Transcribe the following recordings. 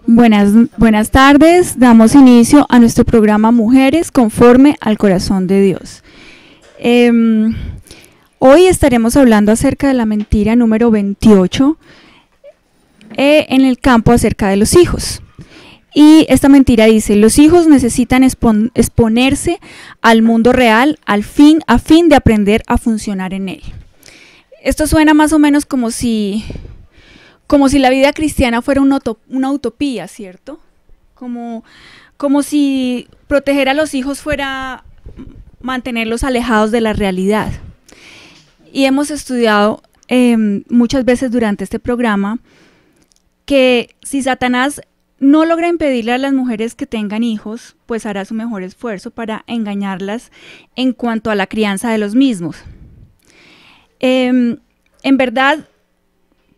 Buenas tardes, damos inicio a nuestro programa Mujeres conforme al corazón de Dios. Hoy estaremos hablando acerca de la mentira número 28 en el campo acerca de los hijos. Y esta mentira dice: los hijos necesitan exponerse al mundo real a fin de aprender a funcionar en él. Esto suena más o menos como si la vida cristiana fuera una utopía, ¿cierto? Como si proteger a los hijos fuera mantenerlos alejados de la realidad. Y hemos estudiado muchas veces durante este programa que si Satanás no logra impedirle a las mujeres que tengan hijos, pues hará su mejor esfuerzo para engañarlas en cuanto a la crianza de los mismos. En verdad,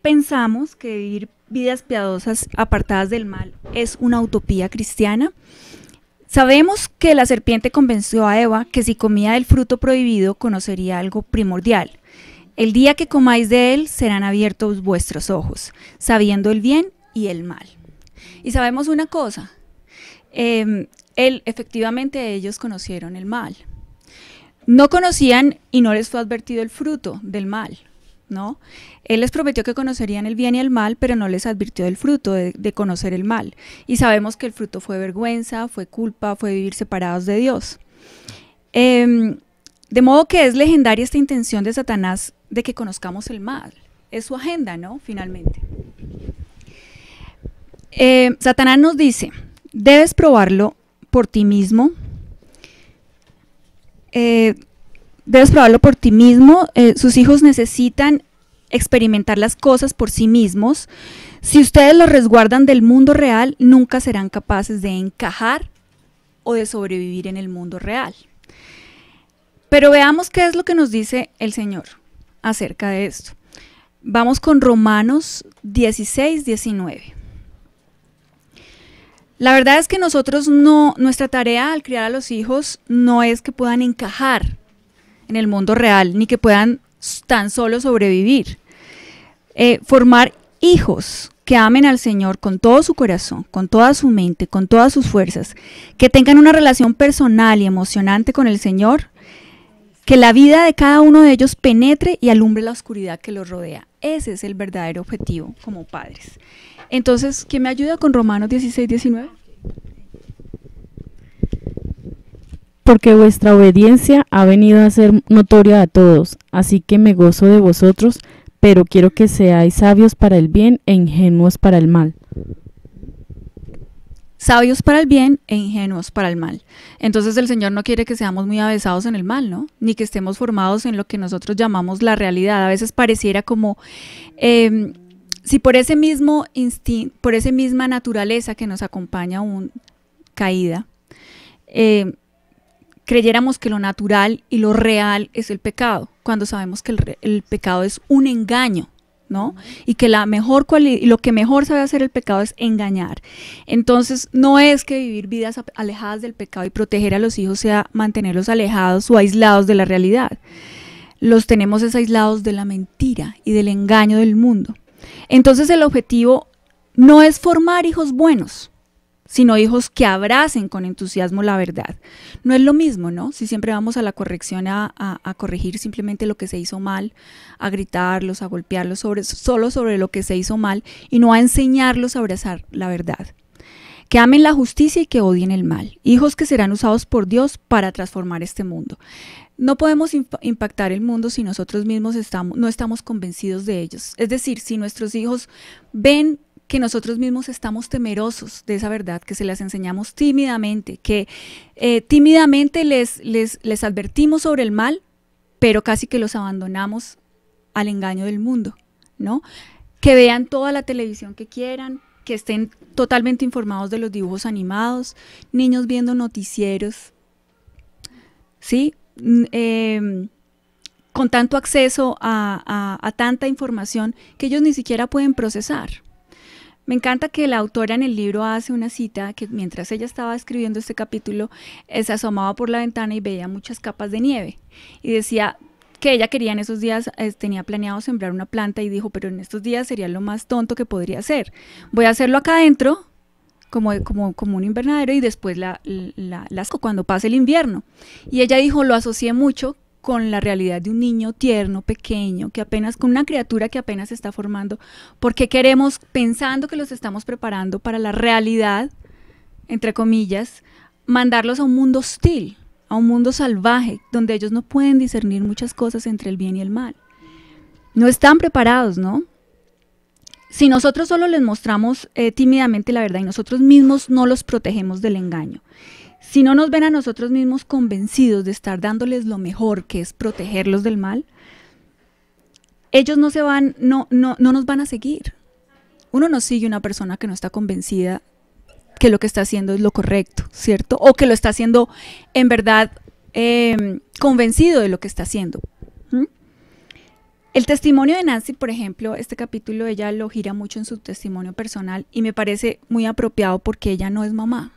pensamos que vivir vidas piadosas apartadas del mal es una utopía cristiana. Sabemos que la serpiente convenció a Eva que si comía del fruto prohibido conocería algo primordial. El día que comáis de él serán abiertos vuestros ojos, sabiendo el bien y el mal. Y sabemos una cosa, efectivamente ellos conocieron el mal. No conocían y no les fue advertido el fruto del mal, ¿no? Él les prometió que conocerían el bien y el mal, pero no les advirtió del fruto de conocer el mal. Y sabemos que el fruto fue vergüenza, fue culpa, fue vivir separados de Dios. De modo que es legendaria esta intención de Satanás de que conozcamos el mal. Es su agenda, ¿no? Finalmente. Satanás nos dice: debes probarlo por ti mismo. Sus hijos necesitan experimentar las cosas por sí mismos. Si ustedes los resguardan del mundo real, nunca serán capaces de encajar o de sobrevivir en el mundo real. Pero veamos qué es lo que nos dice el Señor acerca de esto. Vamos con Romanos 16, 19. La verdad es que nuestra tarea al criar a los hijos no es que puedan encajar en el mundo real, ni que puedan tan solo sobrevivir. Formar hijos que amen al Señor con todo su corazón, con toda su mente, con todas sus fuerzas, que tengan una relación personal y emocionante con el Señor, que la vida de cada uno de ellos penetre y alumbre la oscuridad que los rodea. Ese es el verdadero objetivo como padres. Entonces, ¿quién me ayuda con Romanos 16, 19? Porque vuestra obediencia ha venido a ser notoria a todos, así que me gozo de vosotros, pero quiero que seáis sabios para el bien e ingenuos para el mal. Sabios para el bien e ingenuos para el mal. Entonces el Señor no quiere que seamos muy avesados en el mal, ¿no? Ni que estemos formados en lo que nosotros llamamos la realidad. A veces pareciera como si por ese mismo instinto, por esa misma naturaleza que nos acompaña aún caída, creyéramos que lo natural y lo real es el pecado, cuando sabemos que el pecado es un engaño, ¿no? Y que lo que mejor sabe hacer el pecado es engañar. Entonces, no es que vivir vidas alejadas del pecado y proteger a los hijos sea mantenerlos alejados o aislados de la realidad. Los tenemos aislados de la mentira y del engaño del mundo. Entonces, el objetivo no es formar hijos buenos, sino hijos que abracen con entusiasmo la verdad. No es lo mismo, ¿no? Si siempre vamos a la corrección a corregir simplemente lo que se hizo mal, a gritarlos, a golpearlos solo sobre lo que se hizo mal y no a enseñarlos a abrazar la verdad. Que amen la justicia y que odien el mal. Hijos que serán usados por Dios para transformar este mundo. No podemos impactar el mundo si nosotros mismos no estamos convencidos de ellos. Es decir, si nuestros hijos ven que nosotros mismos estamos temerosos de esa verdad, que se las enseñamos tímidamente, que tímidamente les advertimos sobre el mal, pero casi que los abandonamos al engaño del mundo, ¿no? Que vean toda la televisión que quieran, que estén totalmente informados de los dibujos animados, niños viendo noticieros, ¿sí? Con tanto acceso a tanta información que ellos ni siquiera pueden procesar. Me encanta que la autora en el libro hace una cita que mientras ella estaba escribiendo este capítulo, se asomaba por la ventana y veía muchas capas de nieve. Y decía que ella quería en esos días, tenía planeado sembrar una planta y dijo, pero en estos días sería lo más tonto que podría hacer. Voy a hacerlo acá adentro como un invernadero, y después cuando pasa el invierno. Y ella dijo, lo asocié mucho con la realidad de un niño tierno, pequeño, con una criatura que apenas se está formando, porque queremos, pensando que los estamos preparando para la realidad, entre comillas, mandarlos a un mundo hostil, a un mundo salvaje, donde ellos no pueden discernir muchas cosas entre el bien y el mal. No están preparados, ¿no? Si nosotros solo les mostramos tímidamente la verdad y nosotros mismos no los protegemos del engaño, si no nos ven a nosotros mismos convencidos de estar dándoles lo mejor, que es protegerlos del mal, ellos no nos van a seguir. Uno no sigue una persona que no está convencida que lo que está haciendo es lo correcto, ¿cierto? O que lo está haciendo en verdad convencido de lo que está haciendo. El testimonio de Nancy, por ejemplo, este capítulo ella lo gira mucho en su testimonio personal y me parece muy apropiado porque ella no es mamá.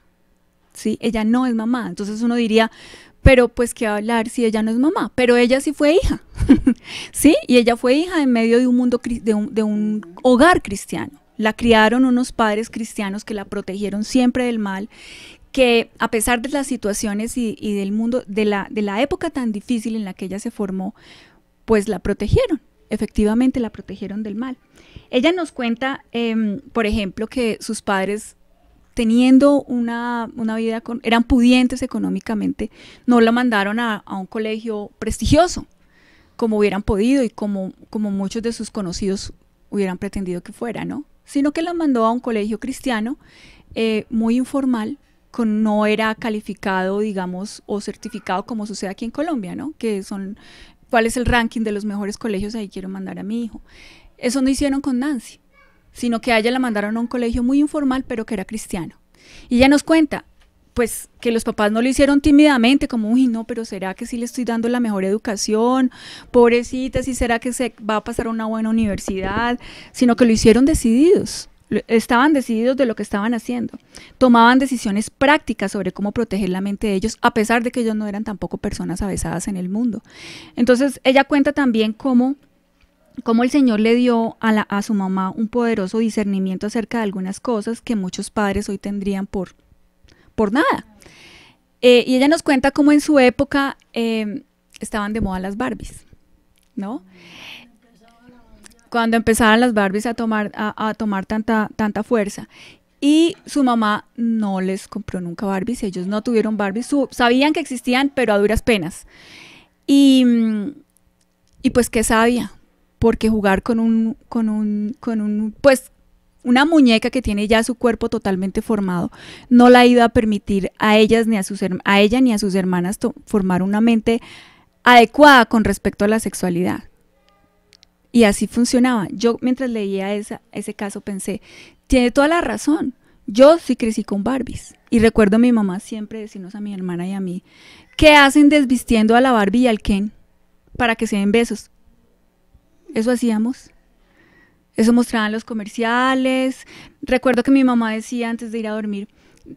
¿Sí? Ella no es mamá, entonces uno diría, pero pues qué hablar si ella no es mamá, pero ella sí fue hija, ¿sí? Y ella fue hija en medio de un mundo, de un hogar cristiano. La criaron unos padres cristianos que la protegieron siempre del mal, que a pesar de las situaciones y del mundo, de la época tan difícil en la que ella se formó, pues la protegieron, efectivamente la protegieron del mal. Ella nos cuenta, por ejemplo, que sus padres, teniendo una vida, eran pudientes económicamente, no la mandaron a un colegio prestigioso, como hubieran podido y como muchos de sus conocidos hubieran pretendido que fuera, ¿no? Sino que la mandó a un colegio cristiano muy informal, no era calificado, digamos, o certificado como sucede aquí en Colombia, ¿no? Que son, ¿cuál es el ranking de los mejores colegios? Ahí quiero mandar a mi hijo. Eso no hicieron con Nancy, sino que a ella la mandaron a un colegio muy informal, pero que era cristiano. Y ella nos cuenta, pues, que los papás no lo hicieron tímidamente, como, uy, no, pero ¿será que sí le estoy dando la mejor educación? Pobrecita, ¿sí será que se va a pasar a una buena universidad? Sino que lo hicieron decididos, estaban decididos de lo que estaban haciendo. Tomaban decisiones prácticas sobre cómo proteger la mente de ellos, a pesar de que ellos no eran tampoco personas avesadas en el mundo. Entonces, ella cuenta también cómo el Señor le dio a su mamá un poderoso discernimiento acerca de algunas cosas que muchos padres hoy tendrían por nada. Y ella nos cuenta cómo en su época estaban de moda las Barbies, ¿no? Cuando empezaban las Barbies a tomar tanta fuerza. Y su mamá no les compró nunca Barbies, ellos no tuvieron Barbies, sabían que existían, pero a duras penas. Y pues, ¿qué sabía? Porque jugar pues, una muñeca que tiene ya su cuerpo totalmente formado, no la iba a permitir a ella ni a sus hermanas formar una mente adecuada con respecto a la sexualidad. Y así funcionaba. Yo, mientras leía ese caso, pensé, tiene toda la razón. Yo sí crecí con Barbies. Y recuerdo a mi mamá siempre decirnos a mi hermana y a mí, ¿qué hacen desvistiendo a la Barbie y al Ken para que se den besos? Eso hacíamos. Eso mostraban los comerciales. Recuerdo que mi mamá decía antes de ir a dormir,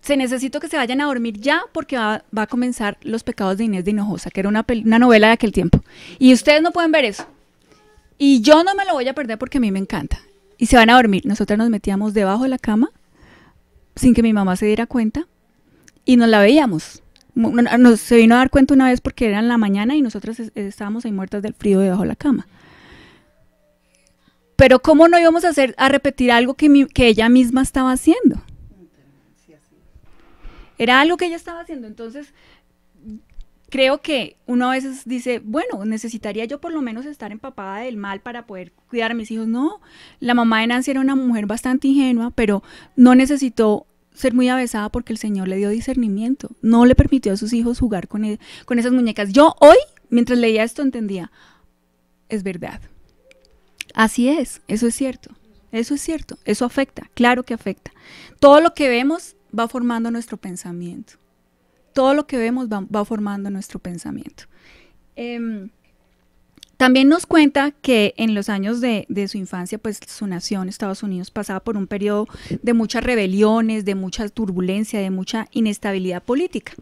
se necesito que se vayan a dormir ya porque va a comenzar Los pecados de Inés de Hinojosa, que era una novela de aquel tiempo. Y ustedes no pueden ver eso. Y yo no me lo voy a perder porque a mí me encanta. Y se van a dormir. Nosotras nos metíamos debajo de la cama sin que mi mamá se diera cuenta y nos la veíamos. Se vino a dar cuenta una vez porque era en la mañana y nosotros estábamos ahí muertas del frío debajo de la cama. Pero ¿cómo no íbamos a repetir algo que ella misma estaba haciendo? Era algo que ella estaba haciendo. Entonces, creo que uno a veces dice, bueno, necesitaría yo por lo menos estar empapada del mal para poder cuidar a mis hijos. No, la mamá de Nancy era una mujer bastante ingenua, pero no necesitó ser muy avesada porque el Señor le dio discernimiento. No le permitió a sus hijos jugar con esas muñecas. Yo hoy, mientras leía esto, entendía, es verdad. Así es, eso es cierto, eso afecta, claro que afecta. Todo lo que vemos va formando nuestro pensamiento, todo lo que vemos va formando nuestro pensamiento. También nos cuenta que en los años de su infancia, pues su nación, Estados Unidos, pasaba por un periodo de muchas rebeliones, de mucha turbulencia, de mucha inestabilidad política.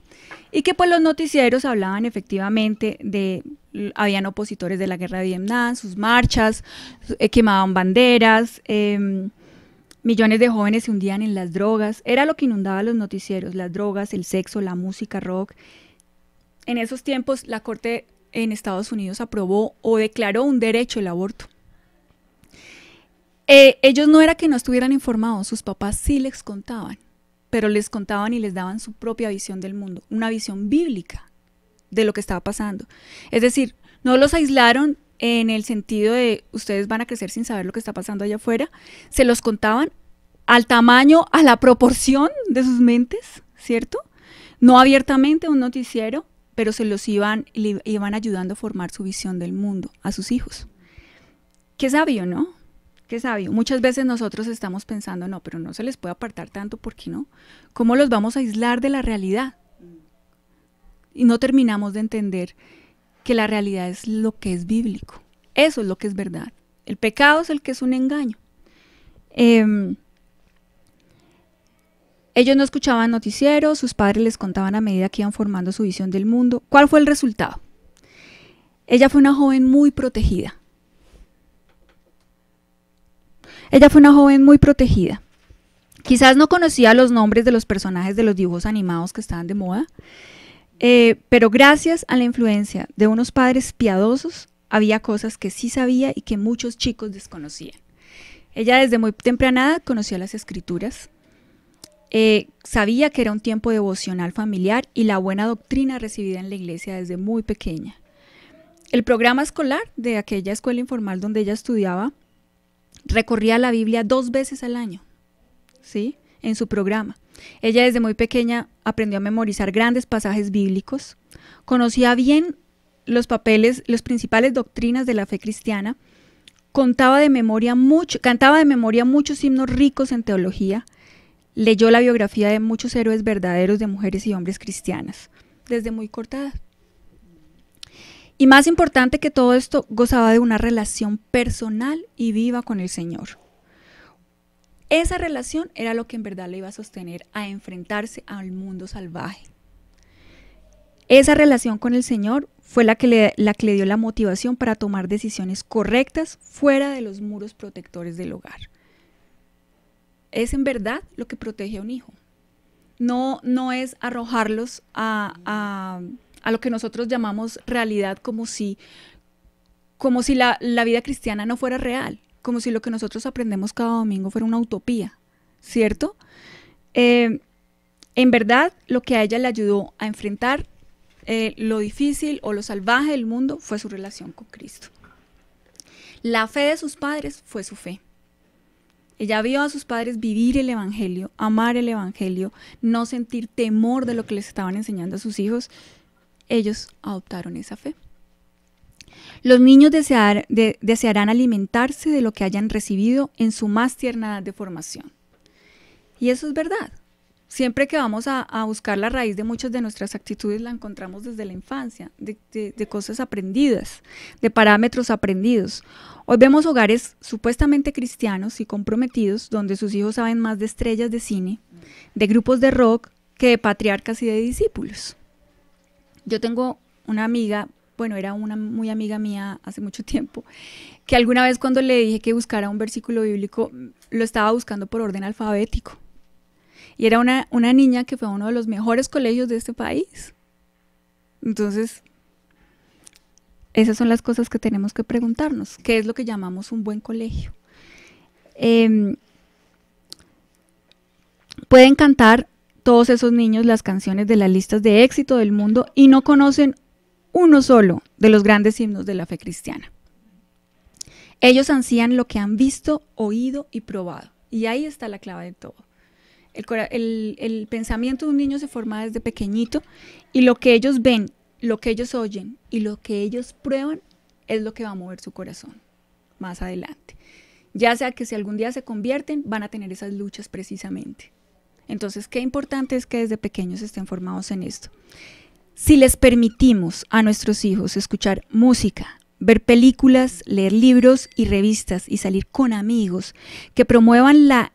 Y que pues los noticieros hablaban efectivamente habían opositores de la guerra de Vietnam, sus marchas, quemaban banderas, Millones de jóvenes se hundían en las drogas. Era lo que inundaba los noticieros, las drogas, el sexo, la música, rock. En esos tiempos, la Corte en Estados Unidos aprobó o declaró un derecho el aborto. Ellos no era que no estuvieran informados, sus papás sí les contaban, pero les contaban y les daban su propia visión del mundo, una visión bíblica de lo que estaba pasando. Es decir, no los aislaron en el sentido de ustedes van a crecer sin saber lo que está pasando allá afuera, se los contaban al tamaño, a la proporción de sus mentes, ¿cierto? No abiertamente un noticiero, pero se los iban ayudando a formar su visión del mundo a sus hijos. Qué sabio, ¿no? Qué sabio. Muchas veces nosotros estamos pensando, no, pero no se les puede apartar tanto, ¿por qué no? ¿Cómo los vamos a aislar de la realidad? Y no terminamos de entender que la realidad es lo que es bíblico. Eso es lo que es verdad. El pecado es el que es un engaño. Ellos no escuchaban noticieros, sus padres les contaban a medida que iban formando su visión del mundo. ¿Cuál fue el resultado? Ella fue una joven muy protegida. Ella fue una joven muy protegida. Quizás no conocía los nombres de los personajes de los dibujos animados que estaban de moda, pero gracias a la influencia de unos padres piadosos, había cosas que sí sabía y que muchos chicos desconocían. Ella desde muy temprana edad conocía las escrituras, sabía que era un tiempo devocional familiar y la buena doctrina recibida en la iglesia desde muy pequeña. El programa escolar de aquella escuela informal donde ella estudiaba recorría la Biblia 2 veces al año, ¿sí? En su programa. Ella desde muy pequeña aprendió a memorizar grandes pasajes bíblicos, conocía bien los papeles, las principales doctrinas de la fe cristiana, cantaba de memoria muchos himnos ricos en teología, leyó la biografía de muchos héroes verdaderos de mujeres y hombres cristianas, desde muy corta edad. Y más importante que todo esto, gozaba de una relación personal y viva con el Señor. Esa relación era lo que en verdad le iba a sostener a enfrentarse al mundo salvaje. Esa relación con el Señor fue la que le dio la motivación para tomar decisiones correctas fuera de los muros protectores del hogar. Es en verdad lo que protege a un hijo. No es arrojarlos a lo que nosotros llamamos realidad, como si la vida cristiana no fuera real, como si lo que nosotros aprendemos cada domingo fuera una utopía, ¿cierto? En verdad, lo que a ella le ayudó a enfrentar lo difícil o lo salvaje del mundo fue su relación con Cristo. La fe de sus padres fue su fe. Ella vio a sus padres vivir el evangelio, amar el evangelio, no sentir temor de lo que les estaban enseñando a sus hijos. Ellos adoptaron esa fe. Los niños desearán alimentarse de lo que hayan recibido en su más tierna edad de formación. Y eso es verdad. Siempre que vamos a buscar la raíz de muchas de nuestras actitudes, la encontramos desde la infancia, de cosas aprendidas, de parámetros aprendidos. Hoy vemos hogares supuestamente cristianos y comprometidos, donde sus hijos saben más de estrellas de cine, de grupos de rock, que de patriarcas y de discípulos. Yo tengo una amiga, bueno, era una muy amiga mía hace mucho tiempo, que alguna vez cuando le dije que buscara un versículo bíblico, lo estaba buscando por orden alfabético. Y era una niña que fue a uno de los mejores colegios de este país. Entonces, esas son las cosas que tenemos que preguntarnos. ¿Qué es lo que llamamos un buen colegio? Pueden cantar todos esos niños las canciones de las listas de éxito del mundo y no conocen uno solo de los grandes himnos de la fe cristiana. Ellos ansían lo que han visto, oído y probado. Y ahí está la clave de todo. El pensamiento de un niño se forma desde pequeñito y lo que ellos ven, lo que ellos oyen y lo que ellos prueban es lo que va a mover su corazón más adelante. Ya sea que si algún día se convierten, van a tener esas luchas precisamente. Entonces, qué importante es que desde pequeños estén formados en esto. Si les permitimos a nuestros hijos escuchar música, ver películas, leer libros y revistas y salir con amigos que promuevan la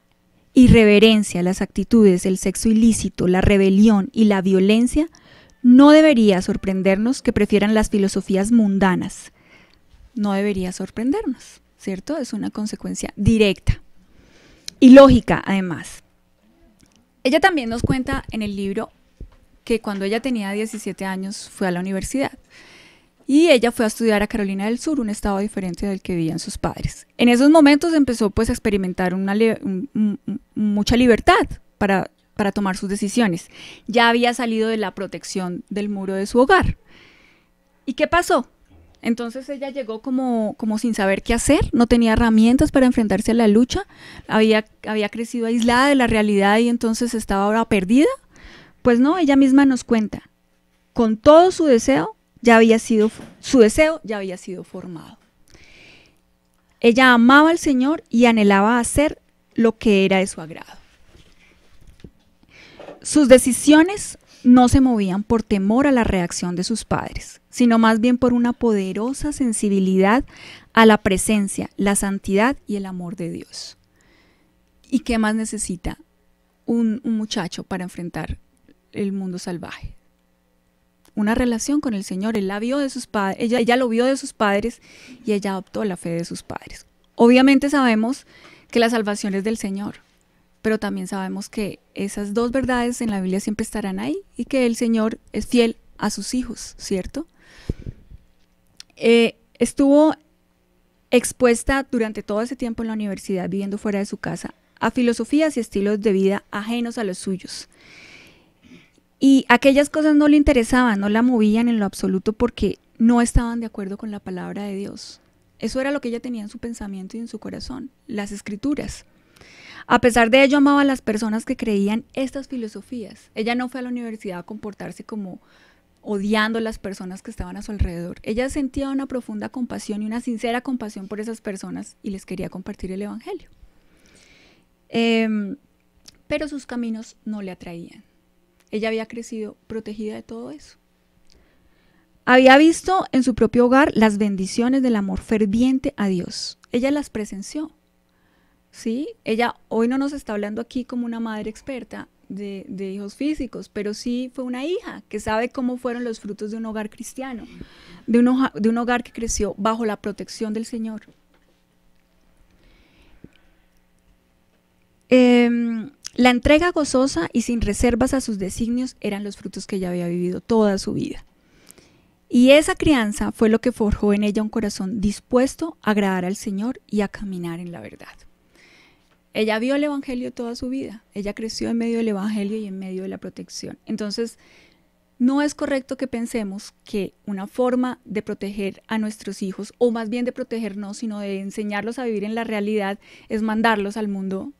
irreverencia, las actitudes, el sexo ilícito, la rebelión y la violencia, no debería sorprendernos que prefieran las filosofías mundanas. No debería sorprendernos, ¿cierto? Es una consecuencia directa. y lógica además. Ella también nos cuenta en el libro que cuando ella tenía 17 años fue a la universidad y ella fue a estudiar a Carolina del Sur, un estado diferente del que vivían sus padres. En esos momentos empezó pues a experimentar mucha libertad para tomar sus decisiones. Ya había salido de la protección del muro de su hogar. ¿Y qué pasó? Entonces ella llegó como sin saber qué hacer, no tenía herramientas para enfrentarse a la lucha, había crecido aislada de la realidad y entonces estaba ahora perdida. Pues no, ella misma nos cuenta, con todo su deseo ya había sido formado. Ella amaba al Señor y anhelaba hacer lo que era de su agrado. Sus decisiones no se movían por temor a la reacción de sus padres, sino más bien por una poderosa sensibilidad a la presencia, la santidad y el amor de Dios. ¿Y qué más necesita un muchacho para enfrentar el mundo salvaje? Una relación con el Señor. Él la vio de sus padres, ella lo vio de sus padres y ella adoptó la fe de sus padres. Obviamente sabemos que la salvación es del Señor, pero también sabemos que esas dos verdades en la Biblia siempre estarán ahí y que el Señor es fiel a sus hijos, ¿cierto? Estuvo expuesta durante todo ese tiempo en la universidad, viviendo fuera de su casa, a filosofías y estilos de vida ajenos a los suyos. Y aquellas cosas no le interesaban, no la movían en lo absoluto porque no estaban de acuerdo con la palabra de Dios. Eso era lo que ella tenía en su pensamiento y en su corazón, las escrituras. A pesar de ello, amaba a las personas que creían estas filosofías. Ella no fue a la universidad a comportarse como odiando a las personas que estaban a su alrededor. Ella sentía una profunda compasión y una sincera compasión por esas personas y les quería compartir el evangelio. Pero sus caminos no le atraían. Ella había crecido protegida de todo eso. Había visto en su propio hogar las bendiciones del amor ferviente a Dios. Ella las presenció. ¿Sí? Ella hoy no nos está hablando aquí como una madre experta de hijos físicos, pero sí fue una hija que sabe cómo fueron los frutos de un hogar cristiano, de un hogar que creció bajo la protección del Señor. La entrega gozosa y sin reservas a sus designios eran los frutos que ella había vivido toda su vida. Y esa crianza fue lo que forjó en ella un corazón dispuesto a agradar al Señor y a caminar en la verdad. Ella vio el evangelio toda su vida. Ella creció en medio del evangelio y en medio de la protección. Entonces, no es correcto que pensemos que una forma de proteger a nuestros hijos, o más bien de protegernos, sino de enseñarlos a vivir en la realidad, es mandarlos al mundo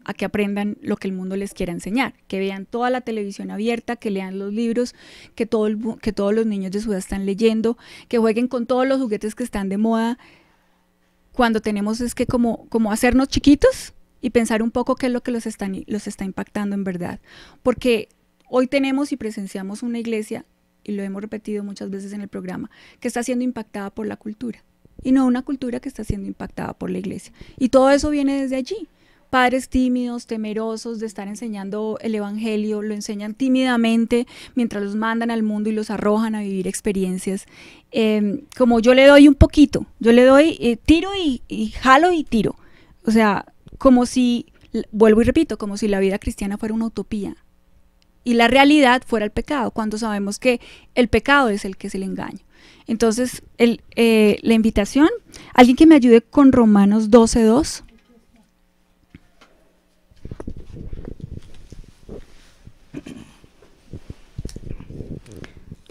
a que aprendan lo que el mundo les quiera enseñar, que vean toda la televisión abierta, que lean los libros que todos los niños de su edad están leyendo, que jueguen con todos los juguetes que están de moda, cuando tenemos es que como hacernos chiquitos y pensar un poco qué es lo que los está impactando en verdad. Porque hoy tenemos y presenciamos una iglesia, y lo hemos repetido muchas veces en el programa, que está siendo impactada por la cultura, y no una cultura que está siendo impactada por la iglesia. Y todo eso viene desde allí. Padres tímidos, temerosos de estar enseñando el evangelio, lo enseñan tímidamente mientras los mandan al mundo y los arrojan a vivir experiencias. Como yo le doy un poquito, yo le doy, tiro y jalo y tiro. O sea, como si, vuelvo y repito, como si la vida cristiana fuera una utopía y la realidad fuera el pecado, cuando sabemos que el pecado es el que es el engaño. Entonces, la invitación, alguien que me ayude con Romanos 12:2.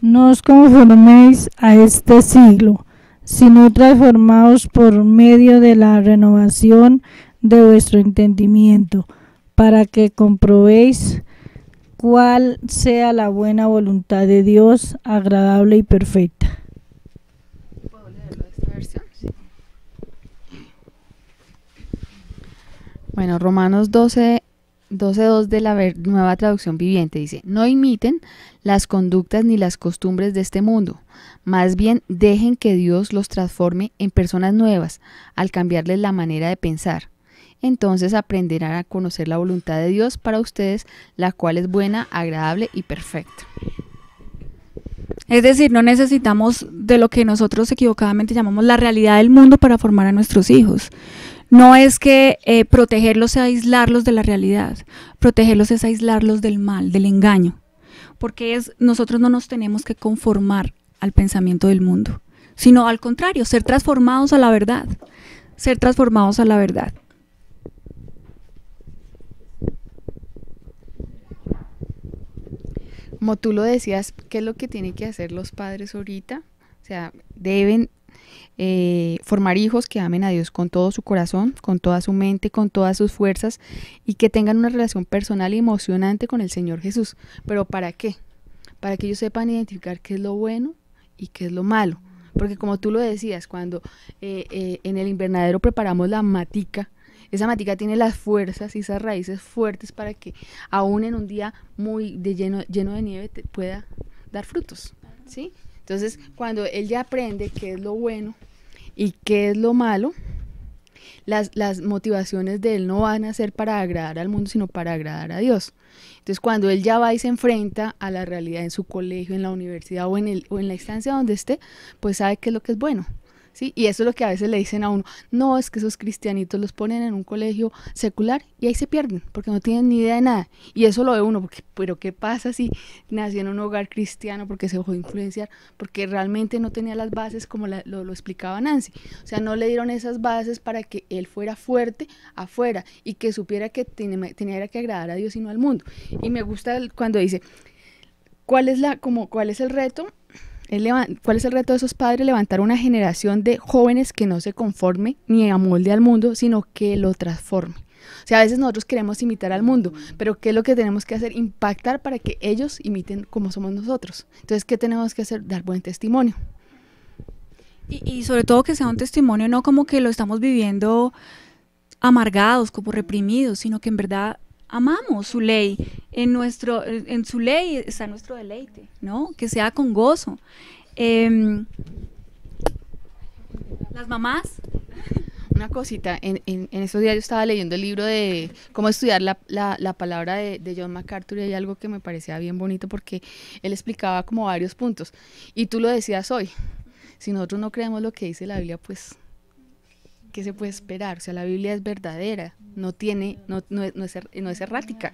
No os conforméis a este siglo, sino transformaos por medio de la renovación de vuestro entendimiento, para que comprobéis cuál sea la buena voluntad de Dios, agradable y perfecta. ¿Puedo leerlo de esta versión? Sí. Bueno, Romanos 12:2 de la Nueva Traducción Viviente dice: no imiten las conductas ni las costumbres de este mundo, más bien dejen que Dios los transforme en personas nuevas al cambiarles la manera de pensar. Entonces aprenderán a conocer la voluntad de Dios para ustedes, la cual es buena, agradable y perfecta. Es decir, no necesitamos de lo que nosotros equivocadamente llamamos la realidad del mundo para formar a nuestros hijos. No es que protegerlos sea aislarlos de la realidad, protegerlos es aislarlos del mal, del engaño, porque nosotros no nos tenemos que conformar al pensamiento del mundo, sino al contrario, ser transformados a la verdad, ser transformados a la verdad. Como tú lo decías, ¿qué es lo que tienen que hacer los padres ahorita? O sea, deben formar hijos que amen a Dios con todo su corazón, con toda su mente, con todas sus fuerzas y que tengan una relación personal y emocionante con el Señor Jesús. ¿Pero para qué? Para que ellos sepan identificar qué es lo bueno y qué es lo malo. Porque como tú lo decías, cuando en el invernadero preparamos la matica, esa matica tiene las fuerzas y esas raíces fuertes para que aún en un día muy lleno de nieve pueda dar frutos, ¿sí? Entonces, cuando él ya aprende qué es lo bueno y qué es lo malo, las motivaciones de él no van a ser para agradar al mundo, sino para agradar a Dios. Entonces, cuando él ya va y se enfrenta a la realidad en su colegio, en la universidad o en la instancia donde esté, pues sabe qué es lo que es bueno, ¿sí? Y eso es lo que a veces le dicen a uno, no, es que esos cristianitos los ponen en un colegio secular y ahí se pierden, porque no tienen ni idea de nada. Y eso lo ve uno, porque, pero ¿qué pasa si nació en un hogar cristiano porque se dejó influenciar? Porque realmente no tenía las bases como lo explicaba Nancy. O sea, no le dieron esas bases para que él fuera fuerte afuera y que supiera que tenía que agradar a Dios y no al mundo. Y me gusta cuando dice, ¿cuál es el reto? ¿Cuál es el reto de esos padres? Levantar una generación de jóvenes que no se conforme ni amolde al mundo, sino que lo transforme. O sea, a veces nosotros queremos imitar al mundo, pero ¿qué es lo que tenemos que hacer? Impactar para que ellos imiten como somos nosotros. Entonces, ¿qué tenemos que hacer? Dar buen testimonio. Y sobre todo que sea un testimonio, no como que lo estamos viviendo amargados, como reprimidos, sino que en verdad amamos su ley, en su ley está nuestro deleite, ¿no? Que sea con gozo. Las mamás. Una cosita, en estos días yo estaba leyendo el libro de cómo estudiar la palabra de John MacArthur y hay algo que me parecía bien bonito porque él explicaba como varios puntos. Y tú lo decías hoy, si nosotros no creemos lo que dice la Biblia, pues ¿qué se puede esperar? O sea, la Biblia es verdadera, no es errática,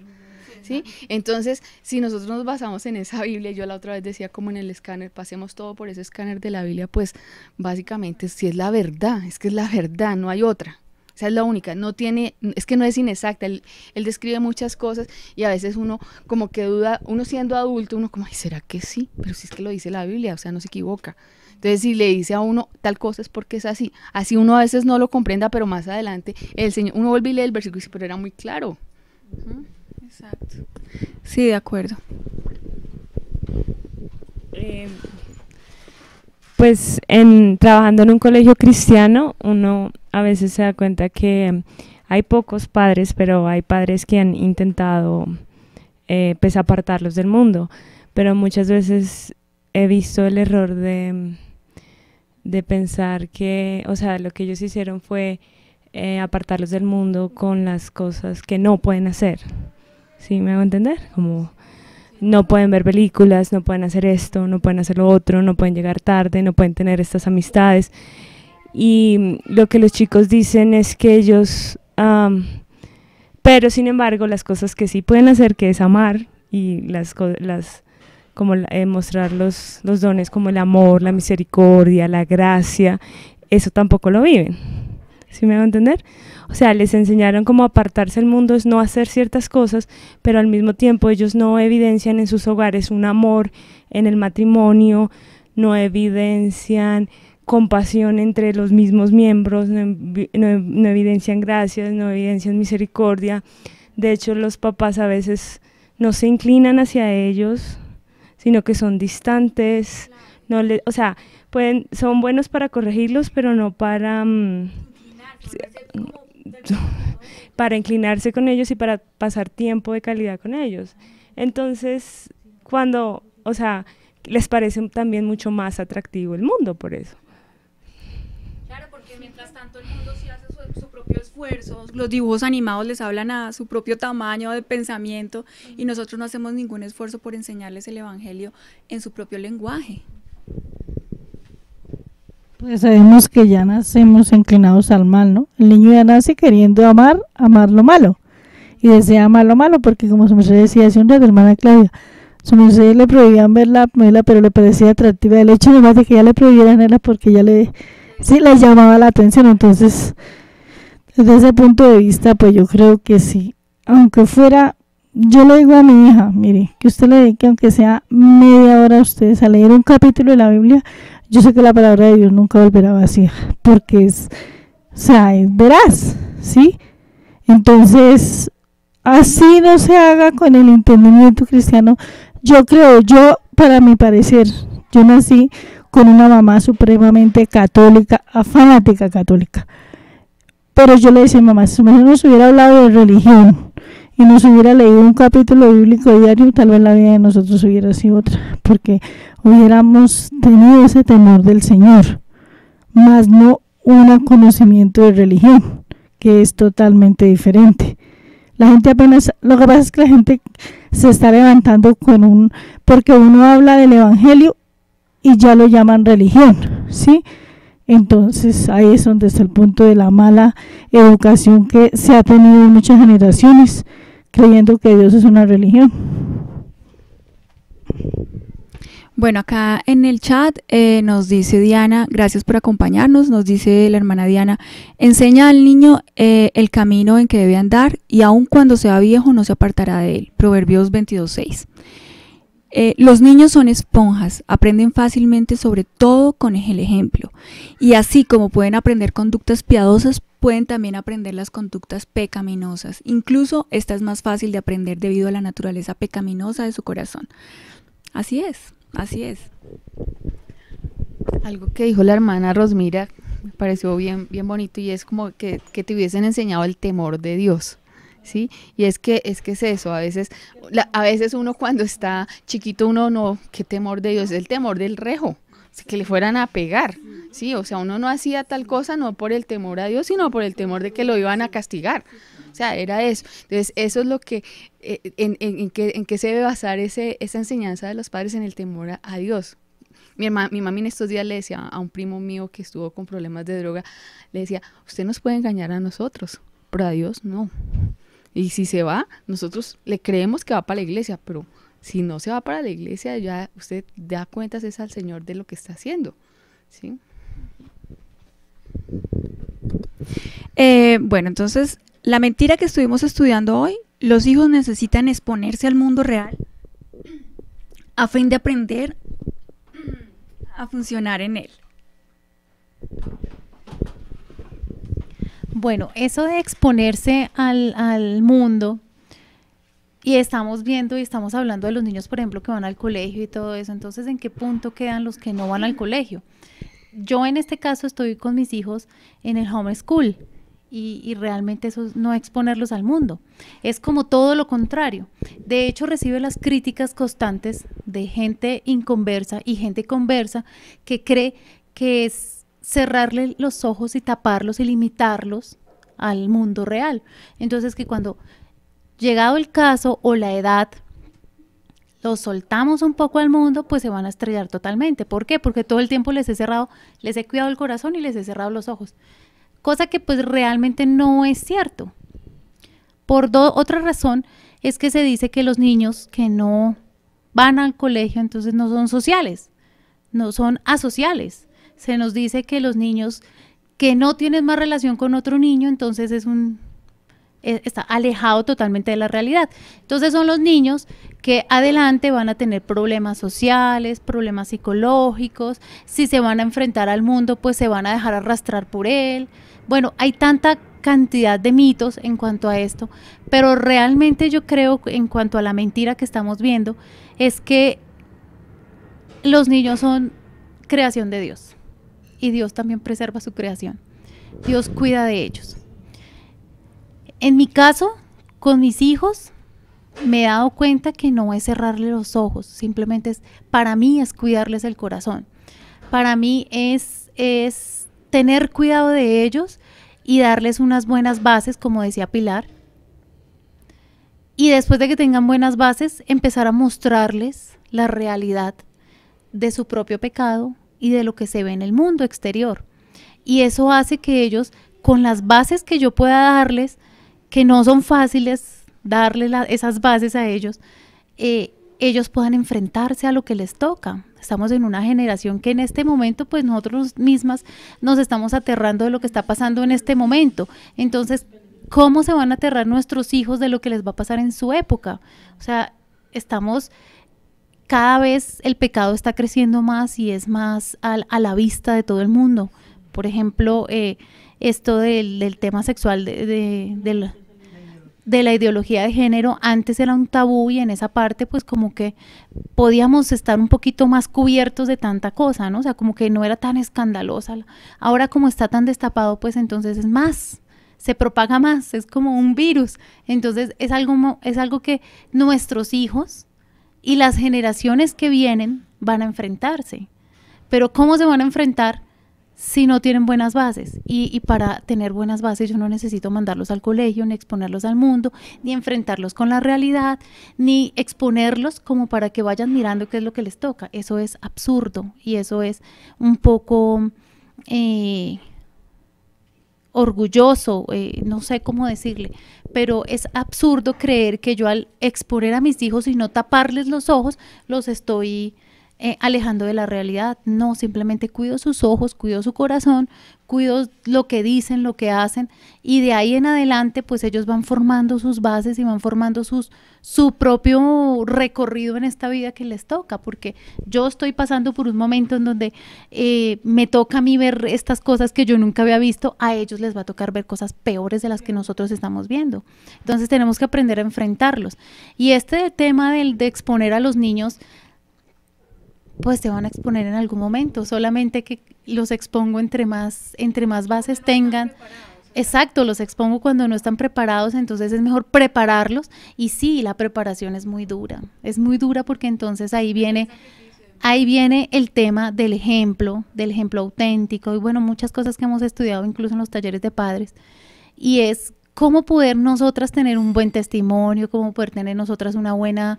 ¿sí? Entonces, si nosotros nos basamos en esa Biblia, yo la otra vez decía como en el escáner, pasemos todo por ese escáner de la Biblia, pues básicamente si es la verdad, es que es la verdad, no hay otra. Esa es la única, es que no es inexacta, él describe muchas cosas y a veces uno como que duda, uno siendo adulto, uno como, ay, ¿será que sí? Pero si es que lo dice la Biblia, o sea, no se equivoca. Entonces, si le dice a uno tal cosa es porque es así. Así uno a veces no lo comprenda, pero más adelante el Señor, uno vuelve y lee el versículo y dice, pero era muy claro. Exacto. Sí, de acuerdo. Pues trabajando en un colegio cristiano, uno a veces se da cuenta que hay pocos padres, pero hay padres que han intentado pues apartarlos del mundo, pero muchas veces he visto el error de pensar que, o sea, lo que ellos hicieron fue apartarlos del mundo con las cosas que no pueden hacer. ¿Sí me hago entender? Como no pueden ver películas, no pueden hacer esto, no pueden hacer lo otro, no pueden llegar tarde, no pueden tener estas amistades. Y lo que los chicos dicen es que ellos, pero sin embargo las cosas que sí pueden hacer, que es amar y como mostrar los dones como el amor, la misericordia, la gracia, eso tampoco lo viven. ¿Sí me hago entender? O sea, les enseñaron cómo apartarse del mundo, es no hacer ciertas cosas, pero al mismo tiempo ellos no evidencian en sus hogares un amor en el matrimonio, no evidencian compasión entre los mismos miembros, no evidencian gracias, no evidencian misericordia. De hecho, los papás a veces no se inclinan hacia ellos, sino que son distantes, o sea, son buenos para corregirlos, pero no para inclinarse con ellos y para pasar tiempo de calidad con ellos. Entonces, o sea, les parece también mucho más atractivo el mundo por eso. Claro, porque mientras tanto el mundo sí hace su propio esfuerzo, los dibujos animados les hablan a su propio tamaño de pensamiento y nosotros no hacemos ningún esfuerzo por enseñarles el evangelio en su propio lenguaje. Pues sabemos que ya nacemos inclinados al mal, ¿no? El niño ya nace queriendo amar lo malo, y desea amar lo malo, porque como su merced decía hace un rato, hermana Claudia, su merced le prohibían verla, pero le parecía atractiva. El hecho nomás de que ya le prohibieran verla porque ya le llamaba la atención. Entonces, desde ese punto de vista, pues yo creo que sí, aunque fuera, yo le digo a mi hija, mire, que usted le dedique aunque sea media hora a ustedes a leer un capítulo de la Biblia. Yo sé que la palabra de Dios nunca volverá vacía, porque es veraz, ¿sí? Entonces, así no se haga con el entendimiento cristiano. Yo creo, para mi parecer, yo nací con una mamá supremamente católica, fanática católica. Pero yo le decía a mamá, si nos hubiera hablado de religión y nos hubiera leído un capítulo bíblico diario, tal vez la vida de nosotros hubiera sido otra, porque hubiéramos tenido ese temor del Señor, más no un conocimiento de religión, que es totalmente diferente. La gente apenas, lo que pasa es que la gente se está levantando porque uno habla del evangelio y ya lo llaman religión, ¿sí? Entonces ahí es donde está el punto de la mala educación que se ha tenido en muchas generaciones, creyendo que Dios es una religión. Bueno, acá en el chat nos dice Diana, gracias por acompañarnos, nos dice la hermana Diana, enseña al niño el camino en que debe andar y aun cuando sea viejo no se apartará de él. Proverbios 22:6. Los niños son esponjas, aprenden fácilmente sobre todo con el ejemplo, y así como pueden aprender conductas piadosas, pueden también aprender las conductas pecaminosas. Incluso esta es más fácil de aprender debido a la naturaleza pecaminosa de su corazón. Así es. Así es. Algo que dijo la hermana Rosmira me pareció bien bonito, y es como que te hubiesen enseñado el temor de Dios, ¿sí? Y es que es eso, a veces uno cuando está chiquito, uno no, qué temor de Dios, es el temor del rejo, que le fueran a pegar, ¿sí? O sea, uno no hacía tal cosa no por el temor a Dios, sino por el temor de que lo iban a castigar. O sea, era eso. Entonces, eso es lo que, en qué se debe basar esa enseñanza de los padres, en el temor a Dios. Mi mami en estos días le decía a un primo mío que estuvo con problemas de droga, le decía, usted nos puede engañar a nosotros, pero a Dios no. Y si se va, nosotros le creemos que va para la iglesia, pero si no se va para la iglesia, ya usted da cuentas es al Señor de lo que está haciendo, ¿sí? Bueno, entonces, la mentira que estuvimos estudiando hoy, los hijos necesitan exponerse al mundo real a fin de aprender a funcionar en él. Bueno, eso de exponerse al mundo, y estamos viendo y estamos hablando de los niños, por ejemplo, que van al colegio y todo eso, entonces, ¿en qué punto quedan los que no van al colegio? Yo en este caso estoy con mis hijos en el homeschool, y realmente eso es no exponerlos al mundo, es como todo lo contrario. De hecho, recibe las críticas constantes de gente inconversa y gente conversa que cree que es cerrarle los ojos y taparlos y limitarlos al mundo real. Entonces, que cuando llegado el caso o la edad, los soltamos un poco al mundo, pues se van a estrellar totalmente. ¿Por qué? Porque todo el tiempo les he cuidado el corazón y les he cerrado los ojos. Cosa que pues realmente no es cierto. Otra razón es que se dice que los niños que no van al colegio entonces no son sociales, no son asociales. Se nos dice que los niños que no tienen más relación con otro niño entonces está alejado totalmente de la realidad. Entonces son los niños que adelante van a tener problemas sociales, problemas psicológicos, si se van a enfrentar al mundo pues se van a dejar arrastrar por él. Bueno, hay tanta cantidad de mitos en cuanto a esto, pero realmente yo creo, en cuanto a la mentira que estamos viendo, es que los niños son creación de Dios, y Dios también preserva su creación. Dios cuida de ellos. En mi caso, con mis hijos, me he dado cuenta que no es cerrarle los ojos, simplemente para mí es cuidarles el corazón. Para mí es tener cuidado de ellos y darles unas buenas bases, como decía Pilar. Y después de que tengan buenas bases, empezar a mostrarles la realidad de su propio pecado y de lo que se ve en el mundo exterior. Y eso hace que ellos, con las bases que yo pueda darles, que no son fáciles darles esas bases a ellos, ellos puedan enfrentarse a lo que les toca. Estamos en una generación que en este momento, pues nosotros mismas nos estamos aterrando de lo que está pasando en este momento. Entonces, ¿cómo se van a aterrar nuestros hijos de lo que les va a pasar en su época? O sea, cada vez el pecado está creciendo más y es más a la vista de todo el mundo. Por ejemplo, esto del tema sexual de la ideología de género, antes era un tabú y en esa parte pues como que podíamos estar un poquito más cubiertos de tanta cosa, ¿no? O sea, como que no era tan escandalosa. Ahora como está tan destapado, pues entonces es más, se propaga más, es como un virus. Entonces es algo que nuestros hijos y las generaciones que vienen van a enfrentarse. Pero ¿cómo se van a enfrentar si no tienen buenas bases? Y para tener buenas bases yo no necesito mandarlos al colegio, ni exponerlos al mundo, ni enfrentarlos con la realidad, ni exponerlos como para que vayan mirando qué es lo que les toca. Eso es absurdo y eso es un poco orgulloso, no sé cómo decirle, pero es absurdo creer que yo al exponer a mis hijos y no taparles los ojos, los estoy alejando de la realidad. No, simplemente cuido sus ojos, cuido su corazón, cuido lo que dicen, lo que hacen, y de ahí en adelante pues ellos van formando sus bases y van formando su propio recorrido en esta vida que les toca, porque yo estoy pasando por un momento en donde me toca a mí ver estas cosas que yo nunca había visto, a ellos les va a tocar ver cosas peores de las que nosotros estamos viendo. Entonces tenemos que aprender a enfrentarlos. Y este tema de exponer a los niños, pues se van a exponer en algún momento, solamente que los expongo entre más bases tengan. Exacto, los expongo cuando no están preparados, entonces es mejor prepararlos. Y sí, la preparación es muy dura porque entonces ahí viene el tema del ejemplo auténtico y bueno, muchas cosas que hemos estudiado incluso en los talleres de padres, y es cómo poder nosotras tener un buen testimonio, cómo poder tener nosotras una buena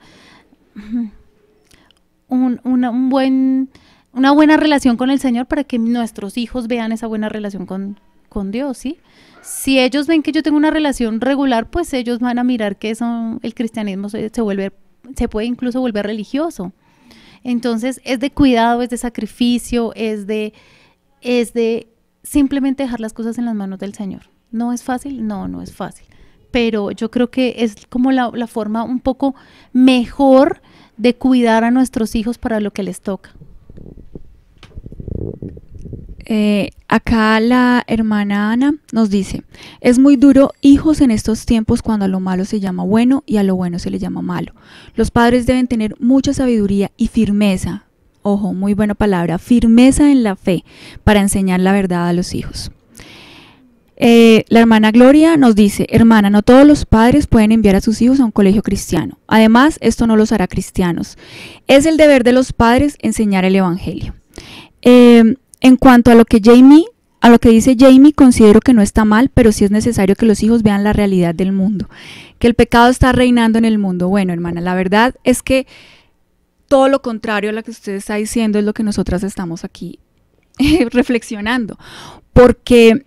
una buena relación con el Señor, para que nuestros hijos vean esa buena relación con Dios, ¿sí? Si ellos ven que yo tengo una relación regular, pues ellos van a mirar que el cristianismo se puede incluso volver religioso. Entonces es de cuidado, es de sacrificio, es de simplemente dejar las cosas en las manos del Señor. ¿No es fácil? No es fácil. Pero yo creo que es como la forma un poco mejor de cuidar a nuestros hijos para lo que les toca. Acá la hermana Ana nos dice: es muy duro, hijos, en estos tiempos, cuando a lo malo se llama bueno y a lo bueno se le llama malo. Los padres deben tener mucha sabiduría y firmeza, ojo, muy buena palabra, firmeza en la fe, para enseñar la verdad a los hijos. La hermana Gloria nos dice: hermana, no todos los padres pueden enviar a sus hijos a un colegio cristiano. Además, esto no los hará cristianos. Es el deber de los padres enseñar el evangelio. En cuanto a lo que dice Jamie, considero que no está mal, pero sí es necesario que los hijos vean la realidad del mundo, que el pecado está reinando en el mundo. Bueno, hermana, la verdad es que todo lo contrario a lo que usted está diciendo es lo que nosotras estamos aquí reflexionando, porque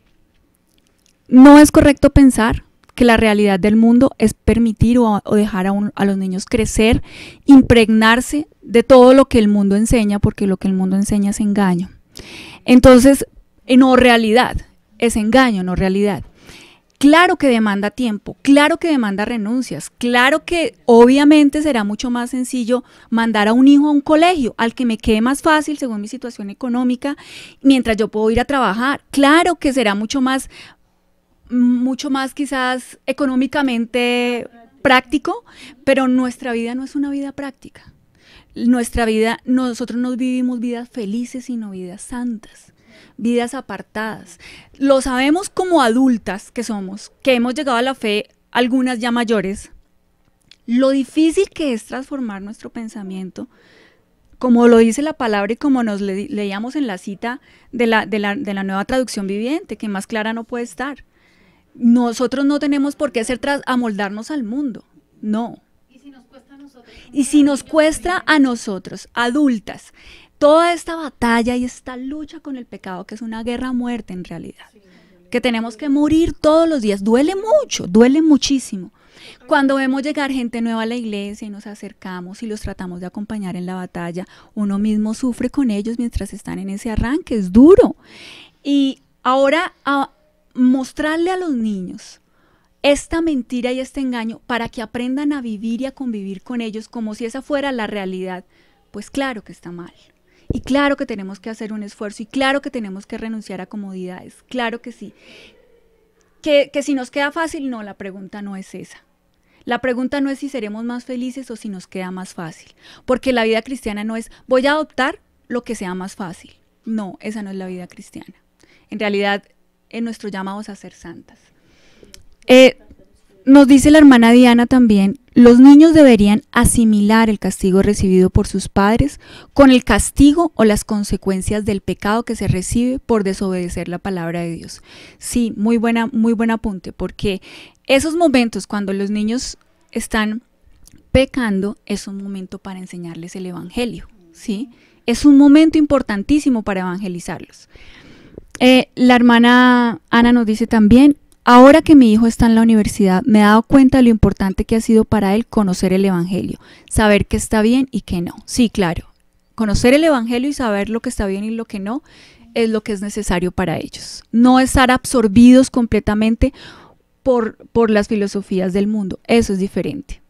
no es correcto pensar que la realidad del mundo es permitir o dejar a los niños crecer, impregnarse de todo lo que el mundo enseña, porque lo que el mundo enseña es engaño. Entonces, no realidad, es engaño, no realidad. Claro que demanda tiempo, claro que demanda renuncias, claro que obviamente será mucho más sencillo mandar a un hijo a un colegio, al que me quede más fácil según mi situación económica, mientras yo puedo ir a trabajar. Claro que será mucho más quizás económicamente práctico, pero nuestra vida no es una vida práctica. Nosotros no vivimos vidas felices, sino vidas santas, vidas apartadas. Lo sabemos como adultas que somos, que hemos llegado a la fe, algunas ya mayores, lo difícil que es transformar nuestro pensamiento, como lo dice la palabra y como nos leíamos en la cita de la Nueva Traducción Viviente, que más clara no puede estar. Nosotros no tenemos por qué amoldarnos al mundo, no. Y si nos cuesta a nosotros, adultas, toda esta batalla y esta lucha con el pecado, que es una guerra a muerte en realidad, que tenemos que morir todos los días, duele mucho, duele muchísimo. Cuando vemos llegar gente nueva a la iglesia y nos acercamos y los tratamos de acompañar en la batalla, uno mismo sufre con ellos mientras están en ese arranque, es duro. Y ahora a mostrarle a los niños esta mentira y este engaño para que aprendan a vivir y a convivir con ellos como si esa fuera la realidad, pues claro que está mal. Y claro que tenemos que hacer un esfuerzo y claro que tenemos que renunciar a comodidades, claro que sí. Que si nos queda fácil, no, la pregunta no es esa. La pregunta no es si seremos más felices o si nos queda más fácil, porque la vida cristiana no es voy a adoptar lo que sea más fácil. No, esa no es la vida cristiana. En realidad, nuestro llamado es a ser santas. Nos dice la hermana Diana también, los niños deberían asimilar el castigo recibido por sus padres con el castigo o las consecuencias del pecado que se recibe por desobedecer la palabra de Dios. Sí, muy buen apunte, porque esos momentos cuando los niños están pecando es un momento para enseñarles el evangelio, ¿sí? Es un momento importantísimo para evangelizarlos. La hermana Ana nos dice también, ahora que mi hijo está en la universidad, me he dado cuenta de lo importante que ha sido para él conocer el evangelio, saber qué está bien y qué no. Sí, claro, conocer el evangelio y saber lo que está bien y lo que no es lo que es necesario para ellos. No estar absorbidos completamente por las filosofías del mundo, eso es diferente.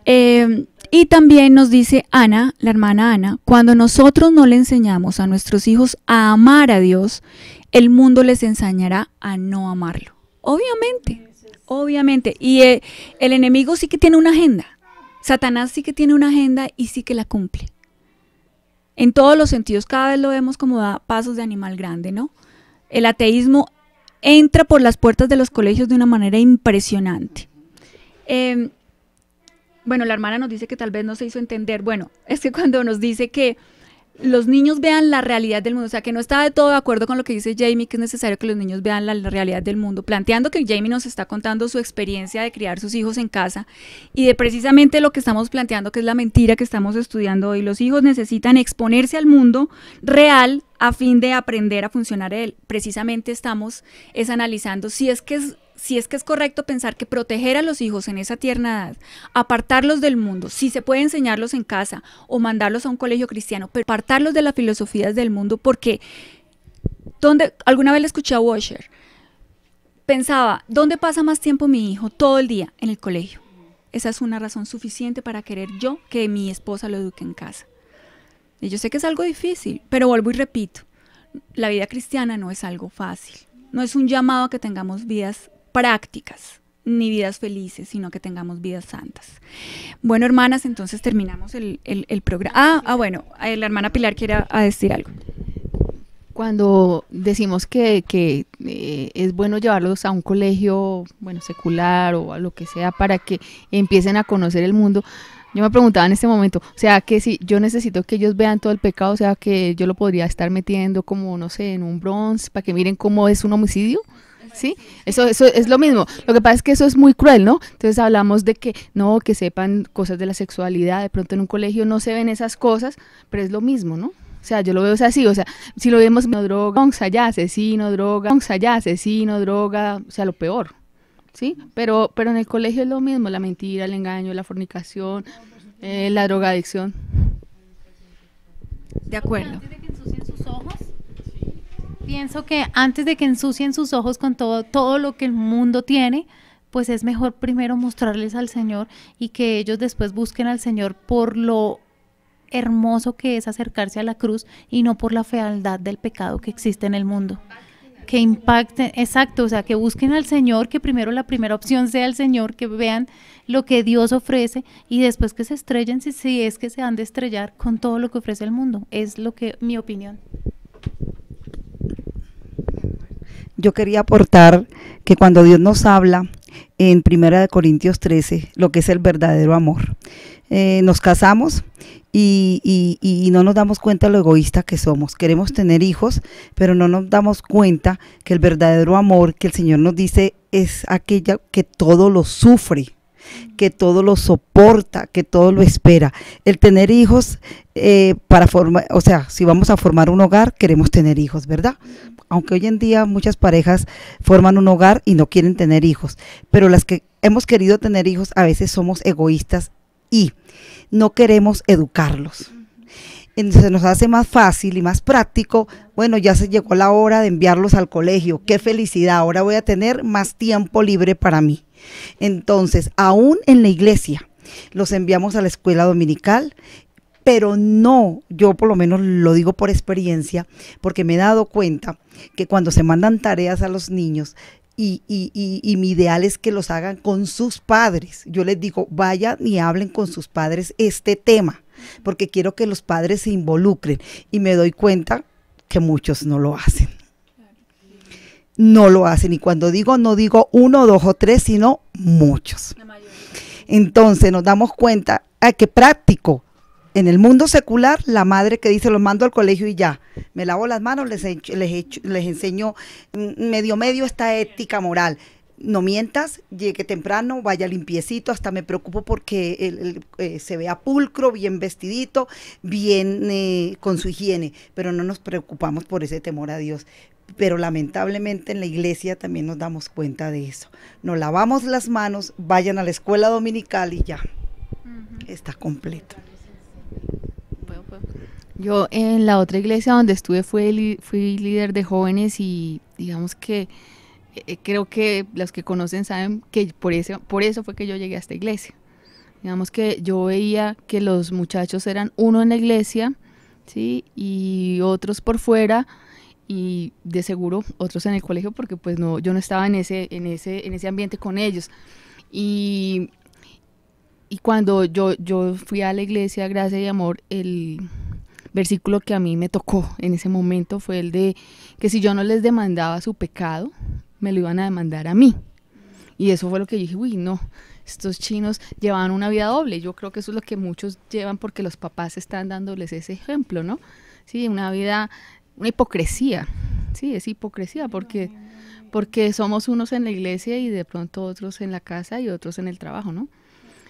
Y también nos dice Ana, la hermana Ana, cuando nosotros no le enseñamos a nuestros hijos a amar a Dios, el mundo les enseñará a no amarlo. Obviamente. Y el enemigo sí que tiene una agenda. Satanás sí que tiene una agenda y sí que la cumple. En todos los sentidos, cada vez lo vemos como da pasos de animal grande, ¿no? El ateísmo entra por las puertas de los colegios de una manera impresionante. Bueno, la hermana nos dice que tal vez no se hizo entender. Bueno, es que cuando nos dice que los niños vean la realidad del mundo, o sea, que no está de todo de acuerdo con lo que dice Jamie, que es necesario que los niños vean la realidad del mundo, planteando que Jamie nos está contando su experiencia de criar sus hijos en casa y de precisamente lo que estamos planteando, que es la mentira que estamos estudiando hoy. Los hijos necesitan exponerse al mundo real a fin de aprender a funcionar él. Precisamente estamos analizando si es que es correcto pensar que proteger a los hijos en esa tierna edad, apartarlos del mundo, si se puede enseñarlos en casa o mandarlos a un colegio cristiano, pero apartarlos de las filosofías del mundo, porque alguna vez le escuché a Washer, pensaba, ¿dónde pasa más tiempo mi hijo? Todo el día, en el colegio. Esa es una razón suficiente para querer yo que mi esposa lo eduque en casa. Y yo sé que es algo difícil, pero vuelvo y repito, la vida cristiana no es algo fácil, no es un llamado a que tengamos vidas prácticas, ni vidas felices, sino que tengamos vidas santas. Bueno, hermanas, entonces terminamos el programa. Bueno, la hermana Pilar quiere decir algo. Cuando decimos que es bueno llevarlos a un colegio, bueno, secular o a lo que sea para que empiecen a conocer el mundo, yo me preguntaba en este momento, o sea, que si yo necesito que ellos vean todo el pecado, o sea, que yo lo podría estar metiendo como, no sé, en un Bronx, para que miren cómo es un homicidio. ¿Sí? Eso es lo mismo. Lo que pasa es que eso es muy cruel, ¿no? Entonces hablamos de que no, que sepan cosas de la sexualidad, de pronto en un colegio no se ven esas cosas, pero es lo mismo, ¿no? O sea, yo lo veo así, o sea, si lo vemos droga, allá asesino, droga, o sea, lo peor, ¿sí? Pero en el colegio es lo mismo, la mentira, el engaño, la fornicación, la drogadicción. De acuerdo. Pienso que antes de que ensucien sus ojos con todo lo que el mundo tiene, pues es mejor primero mostrarles al Señor y que ellos después busquen al Señor por lo hermoso que es acercarse a la cruz y no por la fealdad del pecado que existe en el mundo. Que impacten, exacto, o sea, que busquen al Señor, que primero la primera opción sea el Señor, que vean lo que Dios ofrece y después que se estrellen si es que se han de estrellar con todo lo que ofrece el mundo. Es mi opinión. Yo quería aportar que cuando Dios nos habla en 1 Corintios 13, lo que es el verdadero amor, nos casamos y no nos damos cuenta de lo egoísta que somos. Queremos tener hijos, pero no nos damos cuenta que el verdadero amor que el Señor nos dice es aquella que todo lo sufre. que todo lo soporta, que todo lo espera. El tener hijos, para formar, o sea, si vamos a formar un hogar, queremos tener hijos, ¿verdad? Aunque hoy en día muchas parejas forman un hogar y no quieren tener hijos, pero las que hemos querido tener hijos a veces somos egoístas y no queremos educarlos. Entonces nos hace más fácil y más práctico, bueno, ya se llegó la hora de enviarlos al colegio, qué felicidad, ahora voy a tener más tiempo libre para mí. Entonces, aún en la iglesia, los enviamos a la escuela dominical, pero no, yo por lo menos lo digo por experiencia, porque me he dado cuenta que cuando se mandan tareas a los niños, y mi ideal es que los hagan con sus padres. Yo les digo, vayan y hablen con sus padres este tema, porque quiero que los padres se involucren, y me doy cuenta que muchos no lo hacen. No lo hacen, y cuando digo, no digo 1, 2 o 3, sino muchos. Entonces nos damos cuenta que práctico. En el mundo secular, la madre que dice, los mando al colegio y ya, me lavo las manos, les enseño medio esta ética moral. No mientas, llegue temprano, vaya limpiecito, hasta me preocupo porque se vea pulcro, bien vestidito, bien con su higiene, pero no nos preocupamos por ese temor a Dios. Pero lamentablemente en la iglesia también nos damos cuenta de eso. Nos lavamos las manos, vayan a la escuela dominical y ya, está completo. Yo en la otra iglesia donde estuve fui líder de jóvenes, y digamos que creo que los que conocen saben que por eso fue que yo llegué a esta iglesia. Digamos que yo veía que los muchachos eran uno en la iglesia, ¿sí? Y otros por fuera, y de seguro otros en el colegio, porque pues no, yo no estaba en ese ambiente con ellos. Y cuando yo fui a la iglesia Gracia y Amor, el versículo que a mí me tocó en ese momento fue el de que si yo no les demandaba su pecado, me lo iban a demandar a mí. Y eso fue lo que yo dije, uy, no, estos chinos llevaban una vida doble. Yo creo que eso es lo que muchos llevan porque los papás están dándoles ese ejemplo, ¿no? Sí, una hipocresía. Sí, es hipocresía porque somos unos en la iglesia y de pronto otros en la casa y otros en el trabajo, ¿no?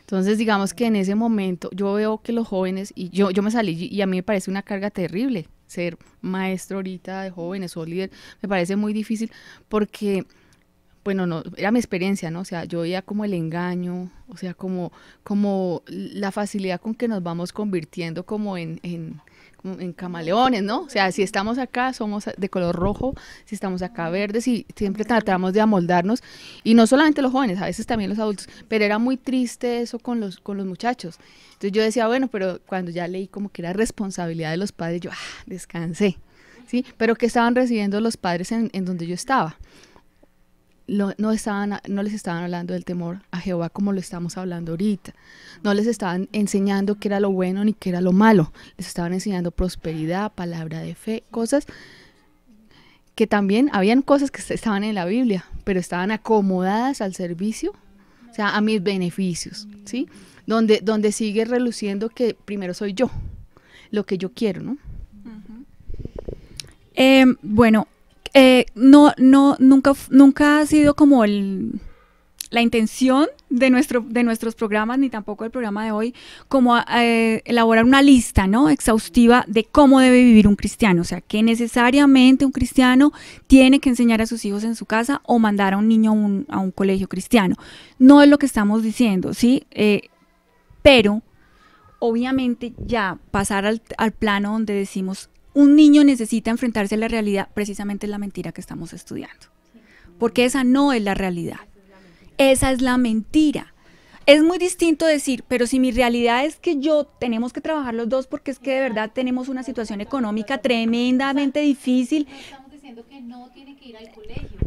Entonces, digamos que en ese momento yo veo que los jóvenes, y yo me salí, y a mí me parece una carga terrible ser maestro ahorita de jóvenes o líder, me parece muy difícil porque, bueno, no, era mi experiencia, ¿no? O sea, yo veía como el engaño, o sea, como la facilidad con que nos vamos convirtiendo como en camaleones, ¿no? O sea, si estamos acá somos de color rojo, si estamos acá verdes, y siempre tratamos de amoldarnos, y no solamente los jóvenes, a veces también los adultos, pero era muy triste eso con los muchachos. Entonces yo decía, bueno, pero cuando ya leí como que era responsabilidad de los padres, yo descansé, ¿sí? Pero ¿qué estaban recibiendo los padres en donde yo estaba? No les estaban hablando del temor a Jehová como lo estamos hablando ahorita. No les estaban enseñando qué era lo bueno ni qué era lo malo. Les estaban enseñando prosperidad, palabra de fe, cosas que también habían cosas que estaban en la Biblia, pero estaban acomodadas al servicio, o sea, a mis beneficios, ¿sí? Donde sigue reluciendo que primero soy yo, lo que yo quiero, ¿no? Bueno, nunca ha sido como la intención de nuestros programas, ni tampoco el programa de hoy, como elaborar una lista, ¿no?, exhaustiva de cómo debe vivir un cristiano, o sea, que necesariamente un cristiano tiene que enseñar a sus hijos en su casa o mandar a un niño a un colegio cristiano. No es lo que estamos diciendo, ¿sí? Pero obviamente ya pasar al plano donde decimos un niño necesita enfrentarse a la realidad, precisamente es la mentira que estamos estudiando, porque esa no es la realidad, esa es la mentira. Es muy distinto decir, pero si mi realidad es que tenemos que trabajar los dos porque es que de verdad tenemos una situación económica tremendamente difícil. No estamos diciendo que no tiene que ir al colegio.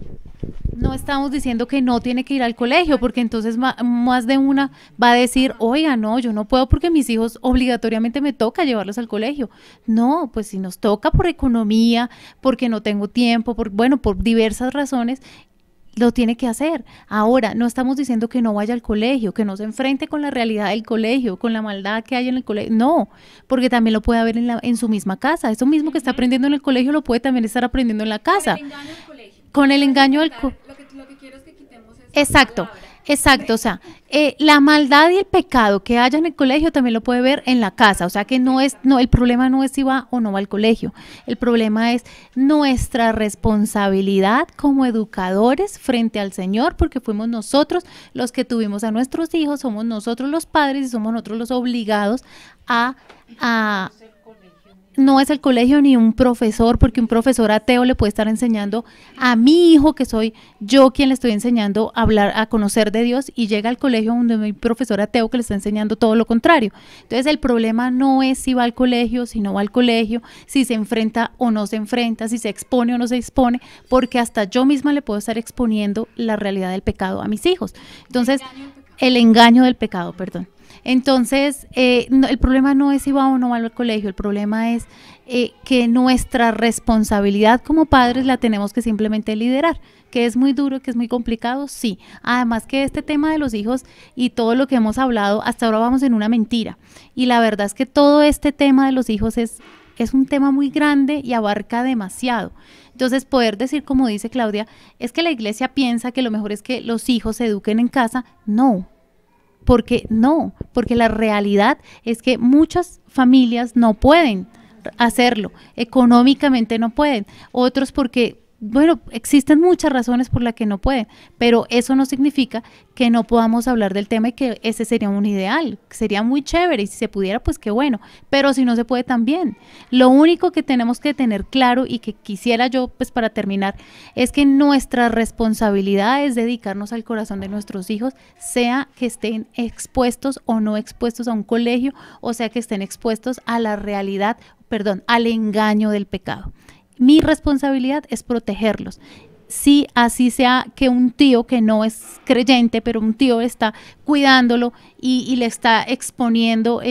No estamos diciendo que no tiene que ir al colegio, porque entonces más de una va a decir, oiga, no, yo no puedo porque mis hijos obligatoriamente me toca llevarlos al colegio. No, pues si nos toca por economía, porque no tengo tiempo, por diversas razones, lo tiene que hacer. Ahora, no estamos diciendo que no vaya al colegio, que no se enfrente con la realidad del colegio, con la maldad que hay en el colegio. No, porque también lo puede haber en su misma casa. Eso mismo que está aprendiendo en el colegio lo puede también estar aprendiendo en la casa. Con el engaño del colegio. Con el engaño del Lo que quiero es que quitemos esa Exacto. palabra. Exacto, o sea, la maldad y el pecado que haya en el colegio también lo puede ver en la casa, o sea que el problema no es si va o no va al colegio, el problema es nuestra responsabilidad como educadores frente al Señor, porque fuimos nosotros los que tuvimos a nuestros hijos, somos nosotros los padres y somos nosotros los obligados a no es el colegio ni un profesor, porque un profesor ateo le puede estar enseñando a mi hijo, que soy yo quien le estoy enseñando a hablar, a conocer de Dios, y llega al colegio donde mi profesor ateo que le está enseñando todo lo contrario. Entonces el problema no es si va al colegio, si no va al colegio, si se enfrenta o no se enfrenta, si se expone o no se expone, porque hasta yo misma le puedo estar exponiendo la realidad del pecado a mis hijos. Entonces, el engaño del pecado, perdón. Entonces, el problema no es si va o no va al colegio, el problema es que nuestra responsabilidad como padres la tenemos que simplemente liderar, que es muy duro, que es muy complicado, sí. Además que este tema de los hijos y todo lo que hemos hablado, hasta ahora vamos en una mentira. Y la verdad es que todo este tema de los hijos es un tema muy grande y abarca demasiado. Entonces, poder decir, como dice Claudia, es que la iglesia piensa que lo mejor es que los hijos se eduquen en casa, no. Porque la realidad es que muchas familias no pueden hacerlo, económicamente no pueden, otros porque, bueno, existen muchas razones por las que no pueden, pero eso no significa que no podamos hablar del tema y que ese sería un ideal, sería muy chévere y si se pudiera, pues qué bueno, pero si no se puede también. Lo único que tenemos que tener claro y que quisiera yo, pues para terminar, es que nuestra responsabilidad es dedicarnos al corazón de nuestros hijos, sea que estén expuestos o no expuestos a un colegio, o sea que estén expuestos a la realidad, al engaño del pecado. Mi responsabilidad es protegerlos. Si así sea que un tío que no es creyente, pero un tío está cuidándolo y le está exponiendo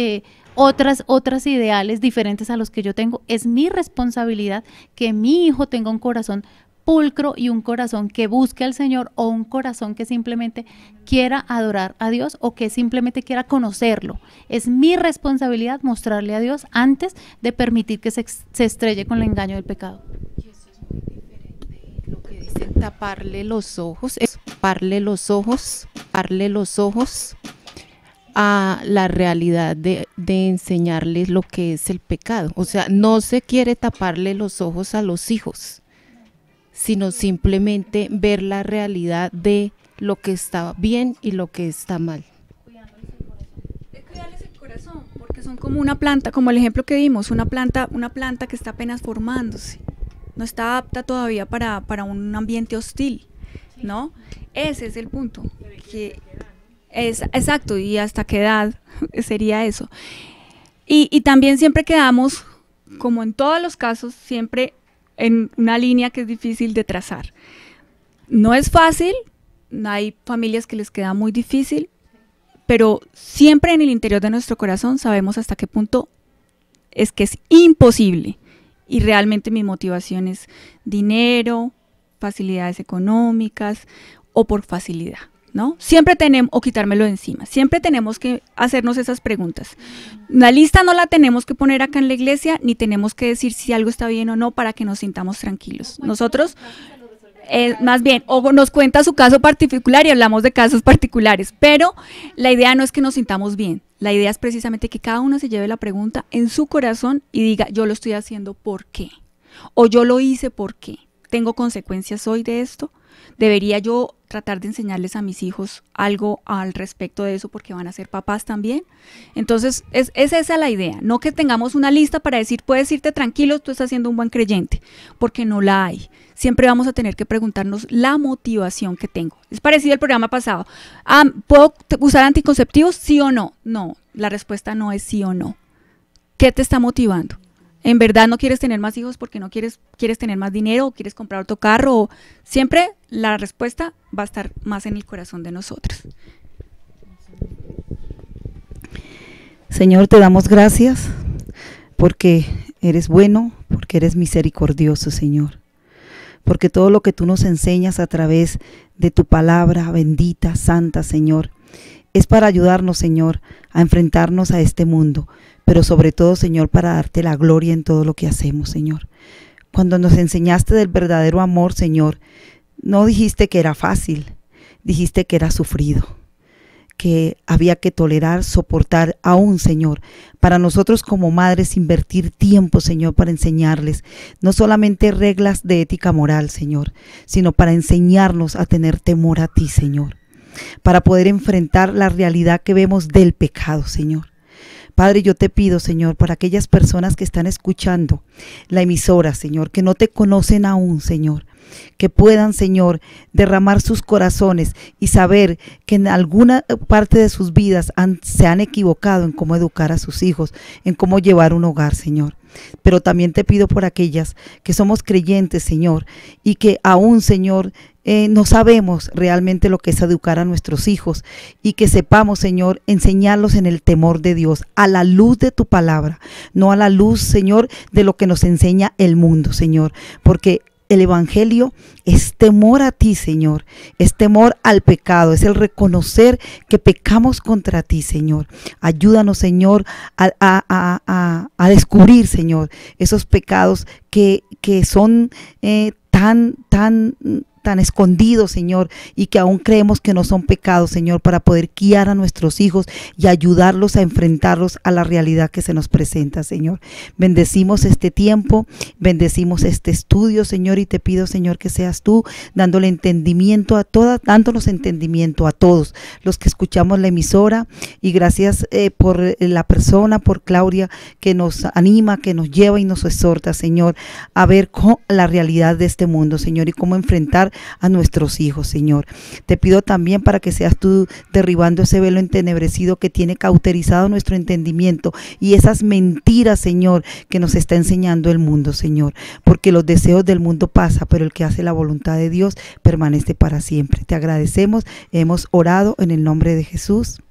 otras ideales diferentes a los que yo tengo, es mi responsabilidad que mi hijo tenga un corazón pulcro y un corazón que busque al Señor, o un corazón que simplemente quiera adorar a Dios o que simplemente quiera conocerlo. Es mi responsabilidad mostrarle a Dios antes de permitir que se estrelle con el engaño del pecado. Y eso es muy diferente. Lo que dicen taparle los ojos, es taparle los ojos a la realidad de enseñarles lo que es el pecado. O sea, no se quiere taparle los ojos a los hijos, sino simplemente ver la realidad de lo que está bien y lo que está mal. Cuidarles el corazón, porque son como una planta, como el ejemplo que dimos, una planta que está apenas formándose, no está apta todavía para un ambiente hostil, ¿no? Ese es el punto, que es exacto, y hasta qué edad sería eso. Y también siempre quedamos, como en todos los casos, siempre en una línea que es difícil de trazar. No es fácil, hay familias que les queda muy difícil, pero siempre en el interior de nuestro corazón sabemos hasta qué punto es que es imposible, y realmente mi motivación es dinero, facilidades económicas o por facilidad, ¿no? Siempre tenemos, o quitármelo de encima, siempre tenemos que hacernos esas preguntas. La lista no la tenemos que poner acá en la iglesia, ni tenemos que decir si algo está bien o no para que nos sintamos tranquilos. Nosotros, más bien, o nos cuenta su caso particular y hablamos de casos particulares, pero la idea no es que nos sintamos bien, la idea es precisamente que cada uno se lleve la pregunta en su corazón y diga, yo lo estoy haciendo ¿por qué? O yo lo hice ¿por qué? ¿Tengo consecuencias hoy de esto? ¿Debería yo tratar de enseñarles a mis hijos algo al respecto de eso porque van a ser papás también? Entonces, es esa la idea, no que tengamos una lista para decir, puedes irte tranquilo, tú estás siendo un buen creyente, porque no la hay. Siempre vamos a tener que preguntarnos la motivación que tengo. Es parecido al programa pasado. ¿Puedo usar anticonceptivos? ¿Sí o no? No, la respuesta no es sí o no. ¿Qué te está motivando? ¿En verdad no quieres tener más hijos porque no quieres tener más dinero o quieres comprar otro carro? Siempre la respuesta va a estar más en el corazón de nosotros. Señor, te damos gracias porque eres bueno, porque eres misericordioso, Señor. Porque todo lo que tú nos enseñas a través de tu palabra bendita, santa, Señor, es para ayudarnos, Señor, a enfrentarnos a este mundo, pero sobre todo, Señor, para darte la gloria en todo lo que hacemos, Señor. Cuando nos enseñaste del verdadero amor, Señor, no dijiste que era fácil, dijiste que era sufrido, que había que tolerar, soportar aún, Señor. Para nosotros como madres invertir tiempo, Señor, para enseñarles no solamente reglas de ética moral, Señor, sino para enseñarnos a tener temor a ti, Señor, para poder enfrentar la realidad que vemos del pecado, Señor. Padre, yo te pido, Señor, para aquellas personas que están escuchando la emisora, Señor, que no te conocen aún, Señor, que puedan, Señor, derramar sus corazones y saber que en alguna parte de sus vidas se han equivocado en cómo educar a sus hijos, en cómo llevar un hogar, Señor. Pero también te pido por aquellas que somos creyentes, Señor, y que aún, Señor, no sabemos realmente lo que es educar a nuestros hijos, y que sepamos, Señor, enseñarlos en el temor de Dios, a la luz de tu palabra, no a la luz, Señor, de lo que nos enseña el mundo, Señor, porque el evangelio es temor a ti, Señor, es temor al pecado, es el reconocer que pecamos contra ti, Señor. Ayúdanos, Señor, a descubrir, Señor, esos pecados que son tan escondidos, Señor, y que aún creemos que no son pecados, Señor, para poder guiar a nuestros hijos y ayudarlos a enfrentarlos a la realidad que se nos presenta, Señor. Bendecimos este tiempo, bendecimos este estudio, Señor, y te pido, Señor, que seas tú dándole entendimiento a todas, dándonos entendimiento a todos los que escuchamos la emisora, y gracias por la persona, por Claudia, que nos anima, que nos lleva y nos exhorta, Señor, a ver la realidad de este mundo, Señor, y cómo enfrentar a nuestros hijos, Señor. Te pido también para que seas tú derribando ese velo entenebrecido que tiene cauterizado nuestro entendimiento y esas mentiras, Señor, que nos está enseñando el mundo, Señor, porque los deseos del mundo pasan, pero el que hace la voluntad de Dios permanece para siempre. Te agradecemos, hemos orado en el nombre de Jesús.